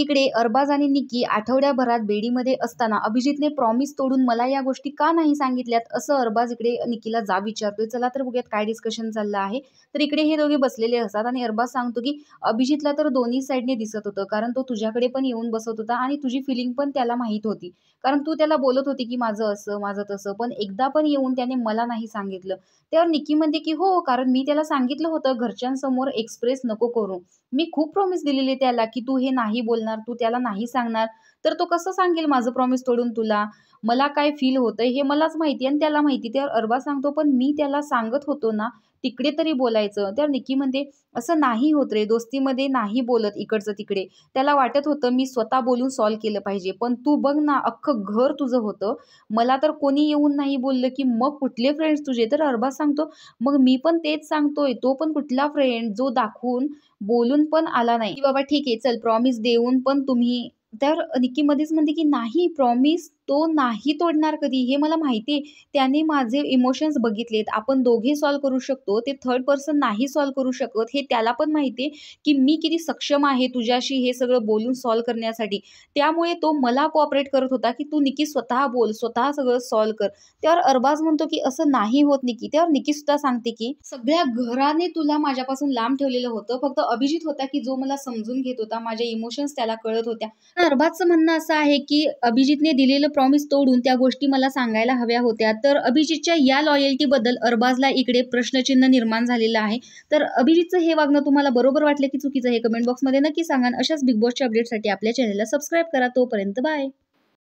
इकडे अरबाज आणि निकी आठवड्याभरात बेडीमध्ये असताना अभिजितने प्रॉमिस तोडून मला या गोष्टी का नाही सांगितल्यात असं अरबाज इकडे निकीला जाब विचारतोय। चला तर बघूयात काय डिस्कशन चाललं आहे। तर इकडे हे दोघे बसलेले असतात आणि अरबाज सांगतो की अभिजितला तर दोन्ही साईडने दिसत होतं, कारण तो तुझ्याकडे पण येऊन बसत होता आणि तुझी फिलिंग पण त्याला माहित होती, कारण तू त्याला बोलत होती की माझं असं माझं तसं, पण एकदा पण येऊन त्याने मला नाही सांगितलं। त्यावर निकी म्हणते की हो, कारण मी त्याला सांगितलं होतं घरच्यांसमोर एक्सप्रेस नको करू, मी खूप प्रॉमिस दिलेली त्याला की तू हे नाही बोलणार, तू त्याला नाही सांगणार, तर तो कसं सांगेल माझं प्रॉमिस तोडून तुला? मला काय फील होतंय हे मलाच माहिती आणि त्याला माहिती। त्यावर अरबाज सांगतो पण मी त्याला सांगत होतो ना, तिकडे तरी बोलायचं। त्यावर निकी म्हणते असं नाही होत रे, दोस्तीमध्ये नाही बोलत इकडचं तिकडे, त्याला वाटत होतं मी स्वतः बोलून सॉल्व्ह केलं पाहिजे, पण तू बघ ना अख्खं घर तुझं होतं, मला तर कोणी येऊन नाही बोललं की मग कुठले फ्रेंड्स तुझे? तर अरबाज सांगतो मग मी पण तेच सांगतोय, तो पण कुठला फ्रेंड जो दाखवून बोलून पण आला नाही की बाबा ठीक आहे चल प्रॉमिस देऊन पण तुम्ही। तर निक्की मध्येच म्हणते की नाही, प्रॉमिस तो नाही तोडणार कधी, हे मला माहितीये, त्याने माझे इमोशन्स बघितलेत, आपण दोघे सॉल्व्ह करू शकतो, ते थर्ड पर्सन नाही सॉल्व्ह करू शकत हे त्याला पण माहितीये की मी किती सक्षम आहे तुझ्याशी हे सगळं बोलून सॉल्व्ह करण्यासाठी। त्यामुळे तो मला कोऑपरेट करत होता की तू निक्की स्वतः बोल, स्वतः सगळं सॉल्व्ह कर। त्यावर अरबाज म्हणतो की असं नाही होत निक्की। त्यावर निक्की सुद्धा सांगते की सगळ्या घराने तुला माझ्यापासून लांब ठेवलेलं होतं, फक्त अभिजित होता की जो मला समजून घेत होता, माझे इमोशन्स त्याला कळत होत्या। अरबाजचं म्हणणं असं आहे की अभिजितने दिलेलं प्रॉमिस तोडून त्या गोष्टी मला सांगायला हव्या होत्या। तर अभिजितच्या या लॉयल्टी बद्दल अरबाजला इकडे प्रश्नचिन्ह निर्माण झालेलं आहे। तर अभिजितचं हे वागणं तुम्हाला बरोबर वाटलं की चुकीचं हे कमेंट बॉक्समध्ये नक्की सांगा। अशाच बिग बॉसच्या अपडेटसाठी आपल्या चॅनलला सबस्क्राईब करा। तोपर्यंत बाय।